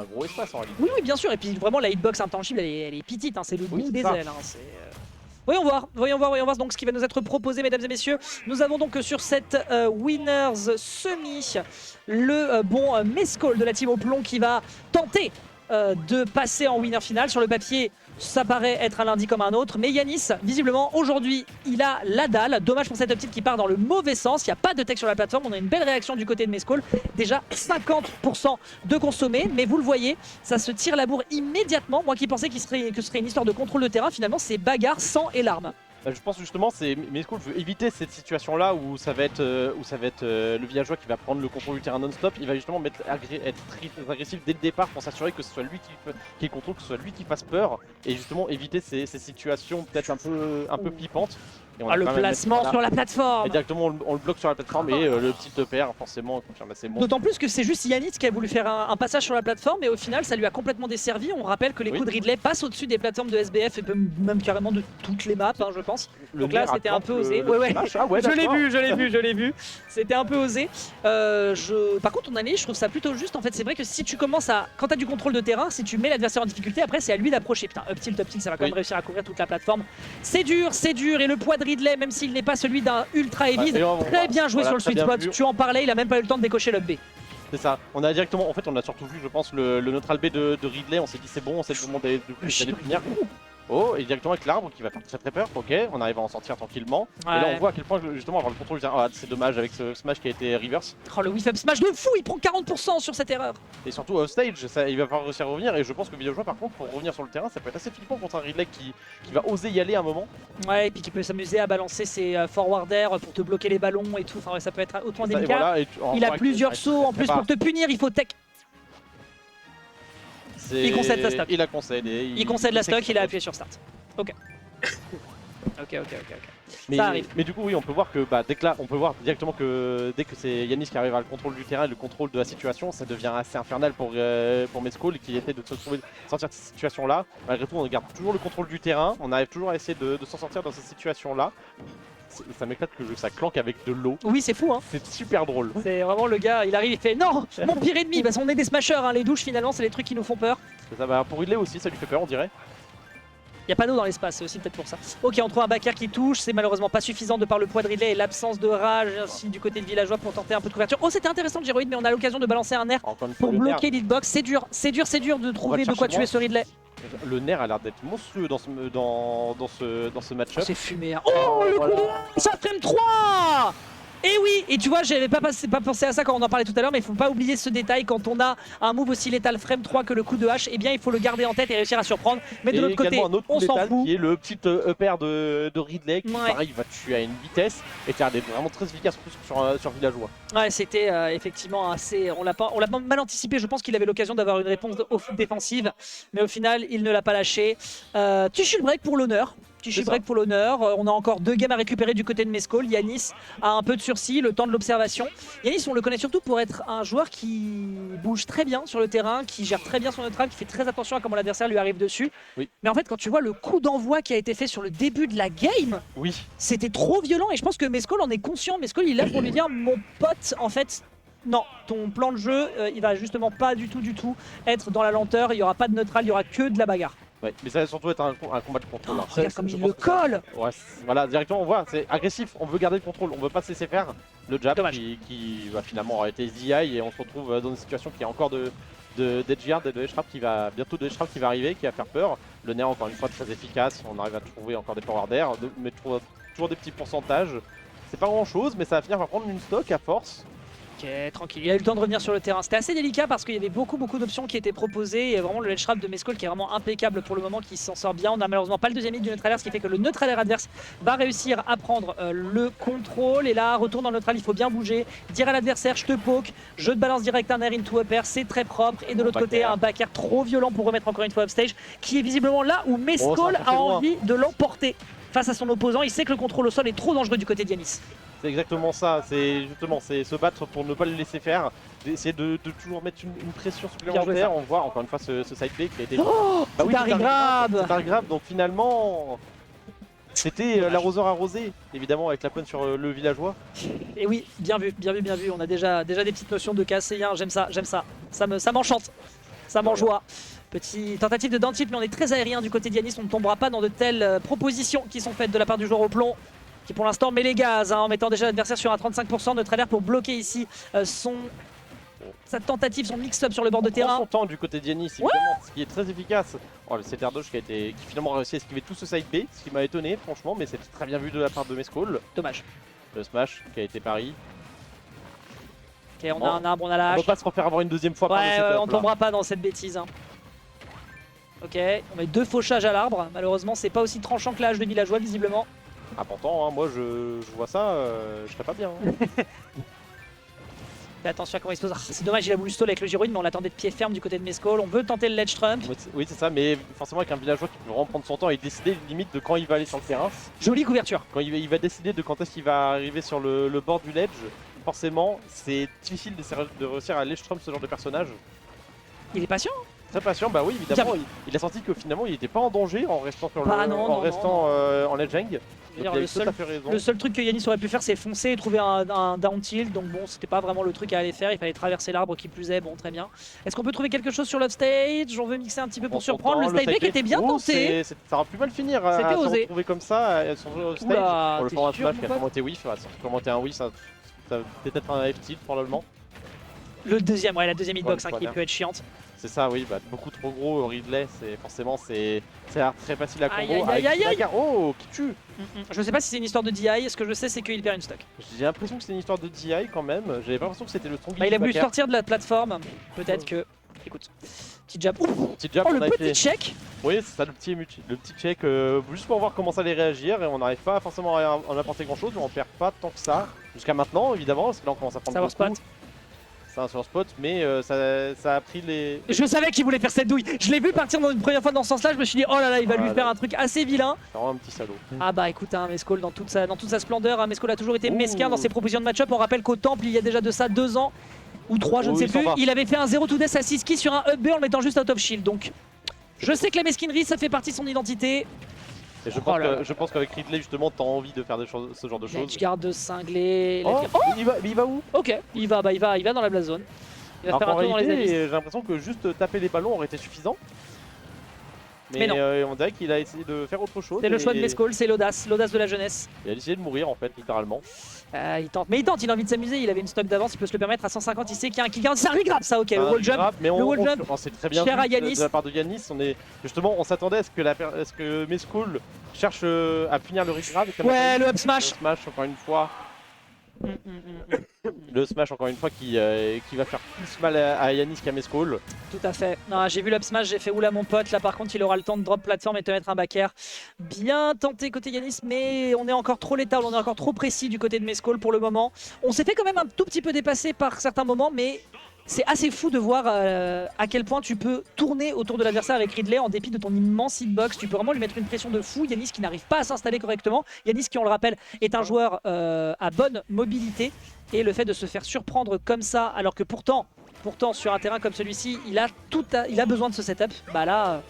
un gros espace en réalité. Oui, oui, bien sûr. Et puis vraiment, la hitbox intangible, elle est petite. Hein. C'est le bout des ailes. Hein. Voyons voir donc ce qui va nous être proposé, mesdames et messieurs. Nous avons donc sur cette Winners Semi le bon Mescol de la team au plomb qui va tenter de passer en winner final. Sur le papier, ça paraît être un lundi comme un autre, mais Yanis, visiblement, aujourd'hui, il a la dalle. Dommage pour cette optique qui part dans le mauvais sens. Il n'y a pas de tech sur la plateforme. On a une belle réaction du côté de Mescol. Déjà 50% de consommé, mais vous le voyez, ça se tire la bourre immédiatement. Moi qui pensais que ce serait une histoire de contrôle de terrain, finalement, c'est bagarre, sang et larmes. Je pense justement c'est Mescol veut éviter cette situation là où ça va être, le villageois qui va prendre le contrôle du terrain non-stop. Il va justement être très agressif dès le départ pour s'assurer que ce soit lui qui contrôle, que ce soit lui qui fasse peur et justement éviter ces situations peut-être un peu flippantes. Le placement sur la plateforme. Et directement on le bloque sur la plateforme et le petit EPR forcément confirme assez bon. D'autant plus que c'est juste Yanis qui a voulu faire un passage sur la plateforme et au final ça lui a complètement desservi. On rappelle que les coups de Ridley passent au-dessus des plateformes de SBF et même carrément de toutes les maps, hein, je pense. Donc là c'était un peu osé. Ouais. Je l'ai vu. C'était un peu osé. Par contre ton analyse, je trouve ça plutôt juste. En fait c'est vrai que si tu commences quand tu as du contrôle de terrain, si tu mets l'adversaire en difficulté, après c'est à lui d'approcher. Putain, up tilt, ça va quand même réussir à couvrir toute la plateforme. C'est dur et le poids de Ridley, même s'il n'est pas celui d'un ultra heavy, très bien joué sur le sweet spot. Tu en parlais, il a même pas eu le temps de décocher l'up B. C'est ça, on a directement, en fait on a surtout vu je pense le neutral B de Ridley, on s'est dit c'est bon, on sait le moment d'aller punir. Oh, et directement avec l'arbre qui va faire très peur, ok, on arrive à en sortir tranquillement. Ouais. Et là on voit à quel point justement avoir le contrôle, c'est dommage avec ce smash qui a été reverse. Oh le whiff up smash de fou, il prend 40% sur cette erreur. Et surtout off stage, il va falloir réussir à revenir et je pense que Villageois par contre pour revenir sur le terrain ça peut être assez flippant contre un Ridley qui va oser y aller à un moment. Ouais, et puis qui peut s'amuser à balancer ses forward air pour te bloquer les ballons et tout, enfin ouais, ça peut être autant délicat. Voilà, il a plusieurs sauts en plus pour te punir, il faut tech. Il concède la stock. Il a concédé. Il concède la stock, il a appuyé sur start. Ok. Ok. Ça arrive. Mais du coup oui on peut voir que on peut voir directement que dès que c'est Yanis qui arrive à le contrôle du terrain et le contrôle de la situation, ça devient assez infernal pour Mescol qui essaie de sortir de cette situation là. Malgré tout on garde toujours le contrôle du terrain, on arrive toujours à essayer de s'en sortir dans cette situation là. Ça m'éclate que ça clanque avec de l'eau. Oui c'est fou hein. C'est super drôle. C'est vraiment le gars, il arrive, il fait non, mon pire ennemi, parce qu'on est des smashers, hein, les douches finalement c'est les trucs qui nous font peur. Ça, pour Ridley aussi ça lui fait peur on dirait. Il n'y a pas d'eau dans l'espace, c'est aussi peut-être pour ça. Ok, on trouve un backer qui touche, c'est malheureusement pas suffisant de par le poids de Ridley et l'absence de rage ainsi du côté de Villageois pour tenter un peu de couverture. Oh, c'était intéressant de Gyroïde, mais on a l'occasion de balancer un air pour bloquer l'hitbox. C'est dur de trouver de quoi tuer ce Ridley. Le nerf a l'air d'être monstrueux dans ce match-up. C'est fumé. Hein. Oh, le coup de ça frame 3. Et oui, et tu vois, j'avais pas pensé à ça quand on en parlait tout à l'heure, mais il faut pas oublier ce détail quand on a un move aussi létal frame 3 que le coup de hache, eh bien il faut le garder en tête et réussir à surprendre. Mais de l'autre côté, on s'en fout. Qui est le petit EPR de Ridley qui pareil va tuer à une vitesse et qui a l'air vraiment très efficace sur Villageois. Ouais, c'était effectivement assez. On l'a pas mal anticipé. Je pense qu'il avait l'occasion d'avoir une réponse défensive, mais au final, il ne l'a pas lâché. Tu shield break pour l'honneur. On a encore 2 games à récupérer du côté de Mescol. Yanis a un peu de sursis, le temps de l'observation. Yanis, on le connaît surtout pour être un joueur qui bouge très bien sur le terrain, qui gère très bien son neutral, qui fait très attention à comment l'adversaire lui arrive dessus. Oui. Mais en fait, quand tu vois le coup d'envoi qui a été fait sur le début de la game, c'était trop violent et je pense que Mescol en est conscient. Mescol, il est là pour lui dire, mon pote, en fait, non, ton plan de jeu, il va justement pas du tout être dans la lenteur. Il n'y aura pas de neutral, il y aura que de la bagarre. Ouais, mais ça va surtout être un combat de contrôle. Oh, regarde comme il le colle. Ouais, voilà, directement on voit, c'est agressif, on veut garder le contrôle, on veut pas se laisser faire le jab qui va finalement avoir été ZI et on se retrouve dans une situation qui est encore d'Edgeguard et de Edge Trap qui va bientôt qui va arriver, qui va faire peur. Le nerf encore une fois très efficace, on arrive à trouver encore des forward air, mais toujours des petits pourcentages. C'est pas grand chose, mais ça va finir par prendre une stock à force. Ok, tranquille, il a eu le temps de revenir sur le terrain. C'était assez délicat parce qu'il y avait beaucoup d'options qui étaient proposées. Et vraiment le ledge trap de Mescol qui est vraiment impeccable pour le moment, qui s'en sort bien. On a malheureusement pas le deuxième hit du neutral air, ce qui fait que le neutral air adverse va réussir à prendre le contrôle. Et là, retour dans le neutral, il faut bien bouger. Dire à l'adversaire, je te poke, je te balance direct un air into upper, c'est très propre. Et de l'autre côté, un back air trop violent pour remettre encore une fois upstage, qui est visiblement là où Mescol a envie de l'emporter face à son opposant. Il sait que le contrôle au sol est trop dangereux du côté d'Yanis. C'est exactement ça, c'est se battre pour ne pas le laisser faire, d'essayer de toujours mettre une pression supplémentaire. On voit encore une fois ce side B qui a été... Oh, c'est pas grave, donc finalement c'était l'arroseur arrosé, évidemment avec la pointe sur le villageois. Et oui, bien vu, on a déjà des petites notions de KC1, j'aime ça, ça m'enchante. ça m'enjoie. Petite tentative de down tilt, mais on est très aérien du côté d'Yanis. On ne tombera pas dans de telles propositions qui sont faites de la part du joueur au plomb, qui pour l'instant met les gaz, hein, en mettant déjà l'adversaire sur un 35% de travers pour bloquer ici sa tentative, son mix-up sur le bord de terrain. Son temps du côté d'Yanis, évidemment, ce qui est très efficace. Oh, le CTR Dodge qui finalement réussi à esquiver tout ce side B, ce qui m'a étonné franchement, mais c'était très bien vu de la part de Mescall. Dommage. Le smash qui a été pari. Ok, on a un arbre, on a la On hache. ne peut pas se refaire avoir une deuxième fois par le Ouais, setup, on tombera pas dans cette bêtise. Hein. Ok, on met 2 fauchages à l'arbre. Malheureusement, c'est pas aussi tranchant que la hache de villageois, visiblement. Ah pourtant, hein, moi je vois ça, je serais pas bien. Hein. Fais attention à comment il se pose. Ah, c'est dommage, il a voulu stall avec le Giroud, mais on l'attendait de pied ferme du côté de Mescall. On veut tenter le ledge trump. Oui, c'est ça, mais forcément avec un villageois qui peut vraiment prendre son temps et décider limite de quand il va aller sur le terrain. Jolie couverture. Quand il va décider de quand est-ce qu'il va arriver sur le bord du ledge, forcément c'est difficile de réussir à ledge trump ce genre de personnage. Il est patient. Très patient, bah oui évidemment, il a senti que finalement il était pas en danger en restant sur en ledge hang. Le seul truc que Yanis aurait pu faire, c'est foncer et trouver un down tilt. Donc bon, c'était pas vraiment le truc à aller faire. Il fallait traverser l'arbre qui plus est. Bon, très bien. Est-ce qu'on peut trouver quelque chose sur l'offstage? On veut mixer un petit peu pour surprendre. Le side break était bien tenté. Ça aurait pu mal finir. C'était osé. Se retrouver comme ça sur le stage. Pour le format smash qui a commenté whiff. Commenter un whiff, ça peut-être un F tilt probablement. Le deuxième, ouais, la deuxième hitbox qui peut être chiante. C'est ça, oui, bah, beaucoup trop gros Ridley, forcément c'est très facile à combo. Aïe. Oh, qui tue. Je sais pas si c'est une histoire de DI, ce que je sais c'est qu'il perd une stock. J'ai l'impression que c'est une histoire de DI quand même, j'avais pas l'impression que c'était le son il a voulu sortir de la plateforme, peut-être que... Écoute, petit jab. Petit jab, le petit check. Oui, c'est ça, le petit check, juste pour voir comment ça allait réagir, et on n'arrive pas forcément à en apporter grand chose, mais on perd pas tant que ça. Jusqu'à maintenant, évidemment, parce que là on commence à prendre beaucoup. C'est un sur spot, mais ça a pris les... Je savais qu'il voulait faire cette douille. Je l'ai vu partir dans une première fois dans ce sens-là. Je me suis dit, oh là là, il va lui faire un truc assez vilain. C'est vraiment un petit salaud. Ah bah écoute, hein, Mescall dans toute sa splendeur. Hein, Mescall a toujours été mesquin dans ses propositions de match-up. On rappelle qu'au Temple, il y a déjà de ça 2 ans ou 3, je ne sais plus. Il avait fait un 0 to death à 6 kills sur un up B en le mettant juste out of shield. Donc je sais que la mesquinerie, ça fait partie de son identité. Et je pense qu'avec Ridley justement t'as envie de faire ce genre de choses. Je garde de cingler. Il va où? Ok, il va dans la blast zone. Il va faire un tour dans les abysses. J'ai l'impression que juste taper les ballons aurait été suffisant. Mais non. On dirait qu'il a essayé de faire autre chose. C'est le choix de Mescall, c'est l'audace de la jeunesse. Il a essayé de mourir en fait, littéralement. Il tente, il a envie de s'amuser, il avait une stock d'avance, il peut se le permettre à 150, il sait qu'il y a un kill garanti, ça regrab ça, ok, le wall jump, c'est très bien cher à de la part de Yanis, on s'attendait à ce que Mescall cherche à punir le regrab. Ouais, le up smash. Le smash encore une fois. Le smash encore une fois qui va faire plus mal à Yanis qu'à Mescall. Tout à fait. Non, j'ai vu l'up smash, j'ai fait oula mon pote. Là par contre il aura le temps de drop plateforme et te mettre un back air. Bien tenté côté Yanis, mais on est encore trop létal, on est encore trop précis du côté de Mescall pour le moment. On s'est fait quand même un tout petit peu dépasser par certains moments, mais c'est assez fou de voir à quel point tu peux tourner autour de l'adversaire avec Ridley en dépit de ton immense hitbox. Tu peux vraiment lui mettre une pression de fou. Yanis qui n'arrive pas à s'installer correctement. Yanis qui, on le rappelle, est un joueur à bonne mobilité. Et le fait de se faire surprendre comme ça, alors que pourtant sur un terrain comme celui-ci, il a besoin de ce setup. Bah là...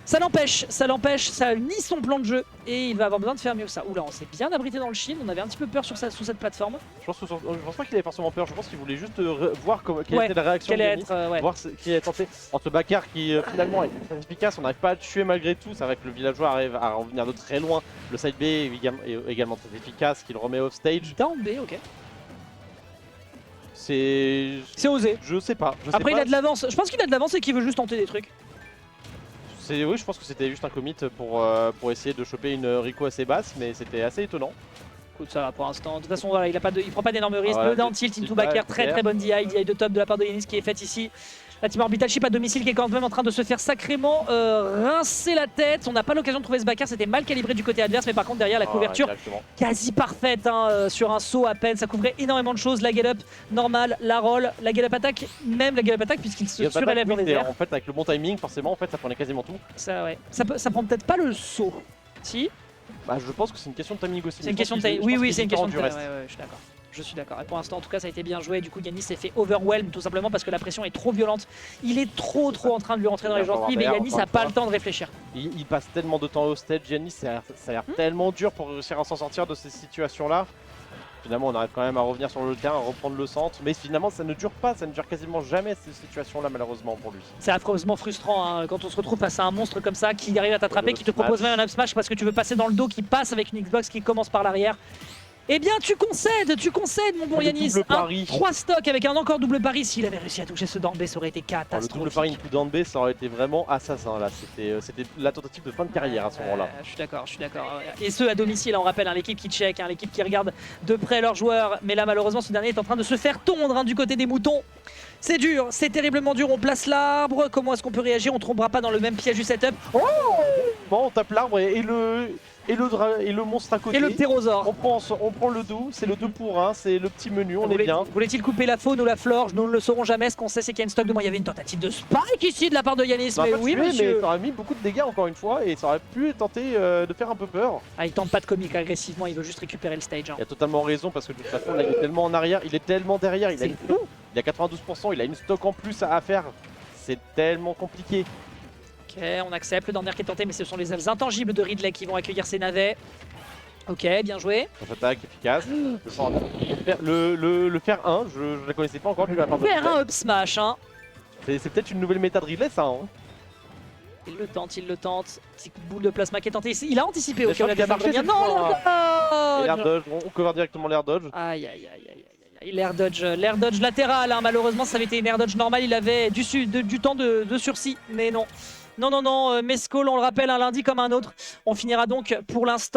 ça l'empêche, ça nie son plan de jeu et il va avoir besoin de faire mieux que ça. Oula, on s'est bien abrité dans le shield, on avait un petit peu peur sous cette plateforme. Je pense pas qu'il avait forcément peur, je pense qu'il voulait juste voir quelle était la réaction de Yanis, voir ce qu'il a tenté. En ce backer qui finalement est très efficace, on n'arrive pas à le tuer malgré tout, c'est vrai que le villageois arrive à revenir de très loin. Le side B est également très efficace, qu'il remet off stage. Down B, ok. C'est osé. Je sais pas. Après il a de l'avance, je pense qu'il a de l'avance et qu'il veut juste tenter des trucs. Oui, je pense que c'était juste un commit pour essayer de choper une Rico assez basse, mais c'était assez étonnant. Écoute, ça va pour l'instant. De toute façon, voilà, il prend pas d'énormes risques. Voilà, le down tilt into back air, très bonne DI de top de la part de Yanis qui est faite ici. La team Orbital Ship à domicile qui est quand même en train de se faire sacrément rincer la tête. On n'a pas l'occasion de trouver ce back air, c'était mal calibré du côté adverse, mais par contre derrière la couverture quasi parfaite hein, sur un saut à peine. Ça couvrait énormément de choses. La get up normale, la roll, la get up attack, même la get up attack puisqu'il se surélève dans les airs. En fait, avec le bon timing, forcément, en fait, ça prenait quasiment tout. Ça, ouais. Ça prend peut-être pas le saut. Si. Bah, je pense que c'est une question de timing aussi. C'est une question de timing. Oui, c'est une question de timing. Ouais, je suis d'accord. Je suis d'accord. Et pour l'instant, en tout cas, ça a été bien joué. Du coup, Yanis s'est fait overwhelm tout simplement parce que la pression est trop violente. Il est trop en train de lui rentrer dans les gencives et Yanis n'a pas le temps de réfléchir. Il passe tellement de temps au stage, Yanis, ça a l'air tellement dur pour réussir à s'en sortir de ces situations-là. Finalement, on arrive quand même à revenir sur le terrain, à reprendre le centre. Mais finalement, ça ne dure pas, ça ne dure quasiment jamais cette situation-là, malheureusement pour lui. C'est affreusement frustrant hein, quand on se retrouve face à un monstre comme ça qui arrive à t'attraper, qui te propose même un up smash parce que tu veux passer dans le dos, qui passe avec une Xbox qui commence par l'arrière. Eh bien, tu concèdes mon bon Yanis. 3 stocks avec un encore double pari. S'il avait réussi à toucher ce down B, ça aurait été catastrophique. Le double pari into down B, ça aurait été vraiment assassin là. C'était la tentative de fin de carrière à ce moment-là. Je suis d'accord. Et ce à domicile, on rappelle, hein, l'équipe qui check, hein, l'équipe qui regarde de près leurs joueurs. Mais là, malheureusement, ce dernier est en train de se faire tondre hein, du côté des moutons. C'est dur, c'est terriblement dur. On place l'arbre. Comment est-ce qu'on peut réagir? On ne tombera pas dans le même piège du setup. Oh bon, on tape l'arbre et le monstre à côté. Et le ptérosaure. On prend le doux, c'est le 2 pour 1, c'est le petit menu, on est bien. Voulait-il couper la faune ou la flore? Nous ne le saurons jamais. Ce qu'on sait, c'est qu'il y a une stock de moi. Il y avait une tentative de spike ici de la part de Yanis. Mais oui, monsieur. Mais ça aurait mis beaucoup de dégâts encore une fois et ça aurait pu tenter de faire un peu peur. Ah, il tente pas de comique agressivement, il veut juste récupérer le stage. Hein. Il a totalement raison parce que de toute façon, là, il est tellement en arrière, il est tellement derrière. Il a 92%, il a une stock en plus à faire. C'est tellement compliqué. Ok, on accepte le down air qui est tenté, mais ce sont les ailes intangibles de Ridley qui vont accueillir ces navets. Ok, bien joué. Attaque efficace. Le faire 1, je ne la connaissais pas encore. Faire un up smash. Hein. C'est peut-être une nouvelle méta de Ridley, ça. Hein. Il le tente. Petit coup de boule de plasma qui est tenté. Il a anticipé. Ok, on a bien marché. Non, l'air dodge. On cover directement l'air dodge. Aïe. L'air dodge latéral, hein. Malheureusement ça avait été une air dodge normale, il avait du temps de sursis, mais non. Non, Mescol, on le rappelle, un lundi comme un autre. On finira donc pour l'instant.